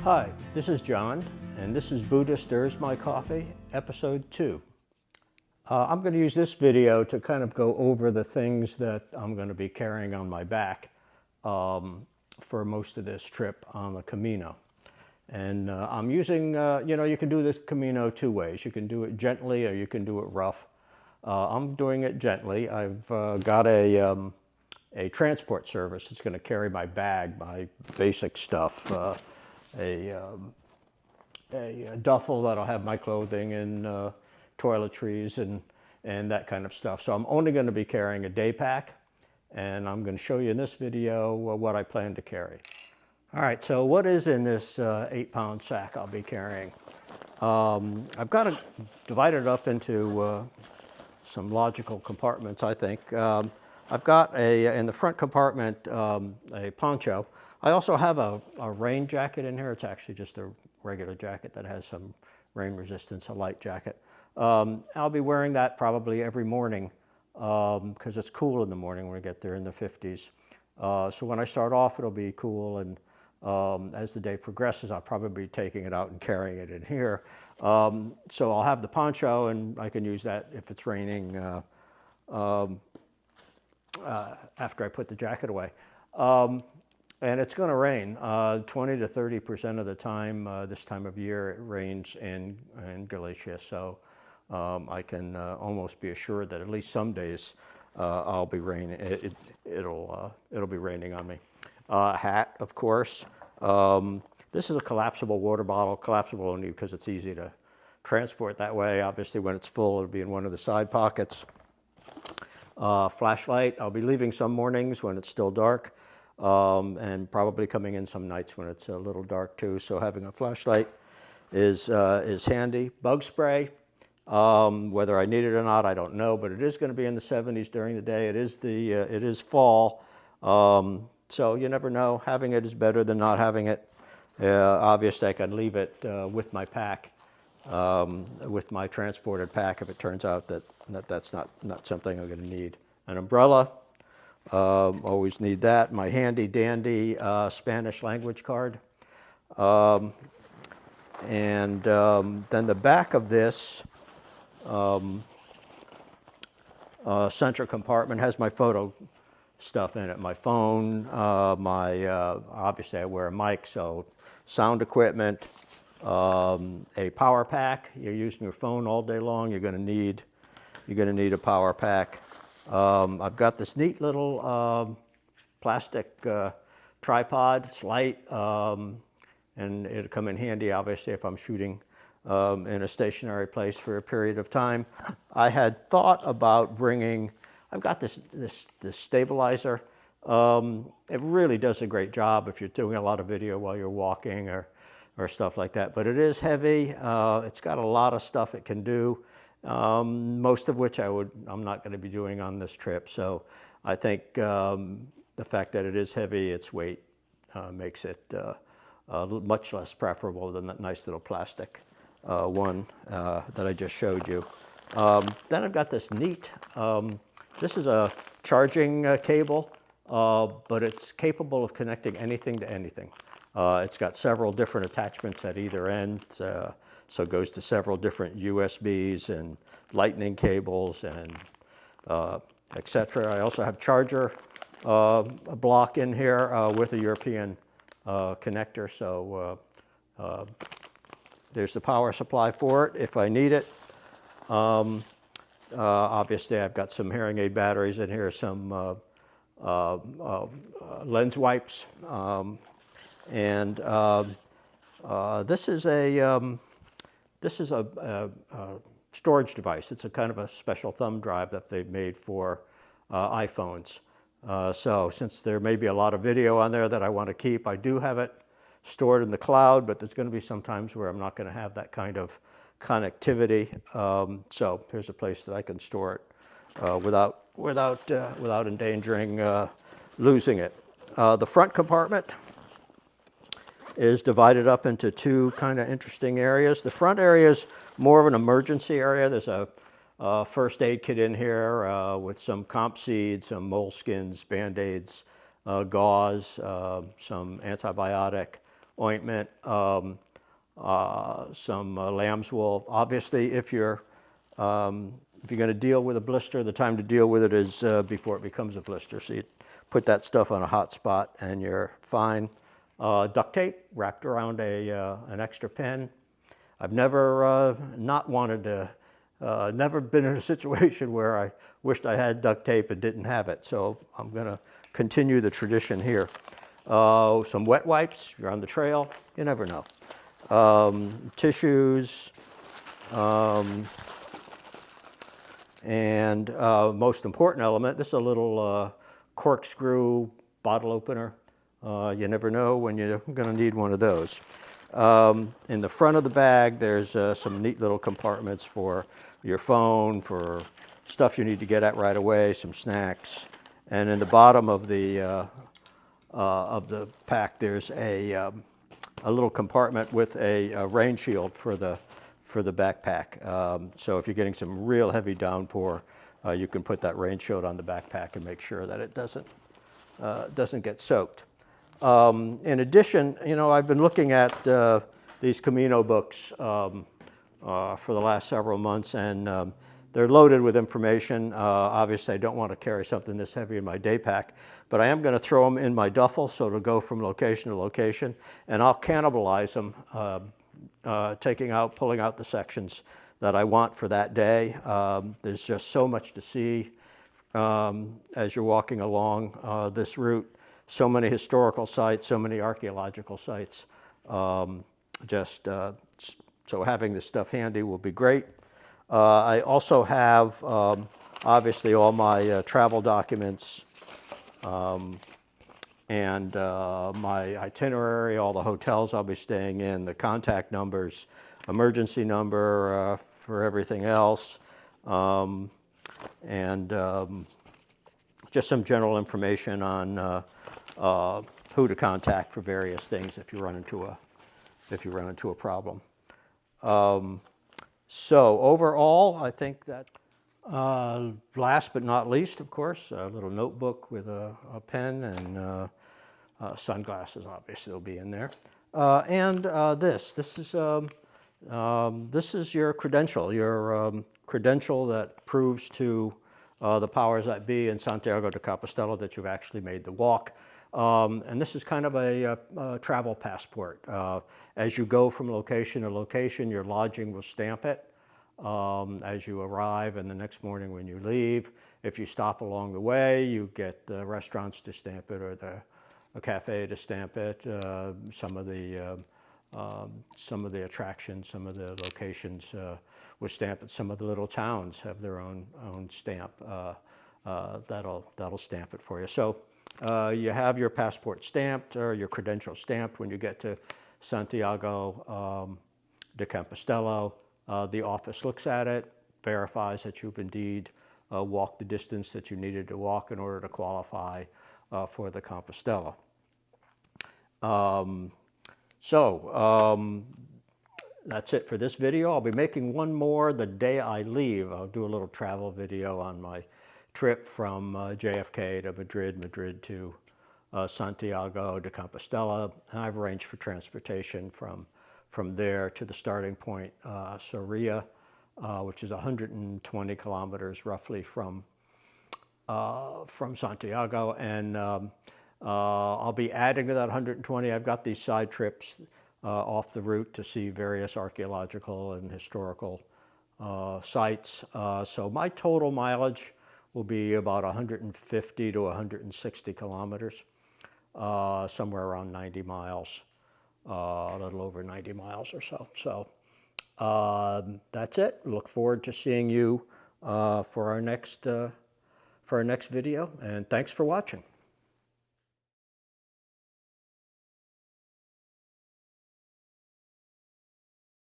Hi, this is John, and this is Buddha Stirs My Coffee, Episode 2. I'm going to use this video to kind of go over the things that I'm going to be carrying on my back for most of this trip on the Camino. And I'm using, you can do the Camino two ways. You can do it gently or you can do it rough. I'm doing it gently. I've got a transport service that's going to carry my bag, my basic stuff. A duffel that'll have my clothing and toiletries and that kind of stuff. So I'm only going to be carrying a day pack, and I'm going to show you in this video what I plan to carry. All right, so what is in this 8-pound sack I'll be carrying? I've got it divided up into some logical compartments, I think. I've got in the front compartment a poncho. I also have a rain jacket in here. It's actually just a regular jacket that has some rain resistance, a light jacket. I'll be wearing that probably every morning because it's cool in the morning when we get there in the 50s. So when I start off, it'll be cool, and as the day progresses, I'll probably be taking it out and carrying it in here. So I'll have the poncho, and I can use that if it's raining after I put the jacket away. And it's going to rain 20 to 30% of the time. This time of year it rains in Galicia, so I can almost be assured that at least some days I'll be raining. It'll be raining on me. Hat, of course. This is a collapsible water bottle. Collapsible only because it's easy to transport that way. Obviously, when it's full, it'll be in one of the side pockets. Flashlight. I'll be leaving some mornings when it's still dark. And probably coming in some nights when it's a little dark too. So having a flashlight is handy. Bug spray, whether I need it or not, I don't know, but it is going to be in the 70s during the day. It is fall, so you never know. Having it is better than not having it. Obviously, I can leave it with my pack, with my transported pack if it turns out that's not something I'm going to need. An umbrella. Always need that. My handy dandy Spanish language card. And then the back of this center compartment has my photo stuff in it. My phone, obviously I wear a mic, so sound equipment, a power pack. You're using your phone all day long, you're going to need a power pack. I've got this neat little plastic tripod. It's light, and it'll come in handy, obviously, if I'm shooting in a stationary place for a period of time. I had thought about bringing, I've got this stabilizer. It really does a great job if you're doing a lot of video while you're walking or stuff like that. But it is heavy. It's got a lot of stuff it can do. Most of which I'm not going to be doing on this trip. So I think the fact that it is heavy, its weight makes it much less preferable than that nice little plastic one that I just showed you. Then I've got this neat, this is a charging cable, but it's capable of connecting anything to anything. It's got several different attachments at either end. So it goes to several different USBs and lightning cables and etc. I also have charger a block in here with a European connector. So there's the power supply for it if I need it. Obviously, I've got some hearing aid batteries in here, some lens wipes, and this is a storage device. It's a kind of a special thumb drive that they've made for iPhones. So since there may be a lot of video on there that I want to keep, I do have it stored in the cloud, but there's going to be some times where I'm not going to have that kind of connectivity. So here's a place that I can store it without endangering losing it. The front compartment is divided up into two kind of interesting areas. The front area is more of an emergency area. There's a first aid kit in here with some comp seeds, some moleskins, Band-Aids, gauze, some antibiotic, ointment, some lamb's wool. Obviously, if you're going to deal with a blister, the time to deal with it is before it becomes a blister. So you put that stuff on a hot spot and you're fine. Duct tape wrapped around an extra pin. I've never not wanted to, never been in a situation where I wished I had duct tape and didn't have it. So I'm going to continue the tradition here. Some wet wipes, you're on the trail, you never know. Tissues, and most important element, this is a little corkscrew bottle opener. You never know when you're going to need one of those. In the front of the bag, there's some neat little compartments for your phone, for stuff you need to get at right away, some snacks. And in the bottom of the pack, there's a little compartment with a rain shield for the backpack. So if you're getting some real heavy downpour, you can put that rain shield on the backpack and make sure that it doesn't get soaked. In addition, I've been looking at these Camino books for the last several months, and they're loaded with information. Obviously, I don't want to carry something this heavy in my day pack, but I am going to throw them in my duffel so it'll go from location to location, and I'll cannibalize them, pulling out the sections that I want for that day. There's just so much to see as you're walking along this route. So many historical sites, so many archaeological sites. So having this stuff handy will be great. I also have, obviously, all my travel documents and my itinerary, all the hotels I'll be staying in, the contact numbers, emergency number for everything else, and just some general information on who to contact for various things if you run into a problem. So overall, I think that last but not least, of course, a little notebook with a pen and sunglasses. Obviously, will be in there. And this is your credential that proves to the powers that be in Santiago de Compostela that you've actually made the walk. And this is kind of a travel passport. As you go from location to location, your lodging will stamp it as you arrive, and the next morning when you leave. If you stop along the way, you get the restaurants to stamp it or a cafe to stamp it. Some of the attractions, some of the locations will stamp it. Some of the little towns have their own stamp that'll stamp it for you. So you have your passport stamped or your credential stamped when you get to Santiago de Compostela. The office looks at it, verifies that you've indeed walked the distance that you needed to walk in order to qualify for the Compostela. That's it for this video. I'll be making one more the day I leave. I'll do a little travel video on my trip from JFK to Madrid, Madrid to Santiago de Compostela. I've arranged for transportation from there to the starting point, Soria, which is 120 kilometers roughly from Santiago, and I'll be adding to that 120. I've got these side trips off the route to see various archaeological and historical sites. So my total mileage will be about 150 to 160 kilometers, somewhere around 90 miles, a little over 90 miles or so. So that's it. Look forward to seeing you for our next video, and thanks for watching.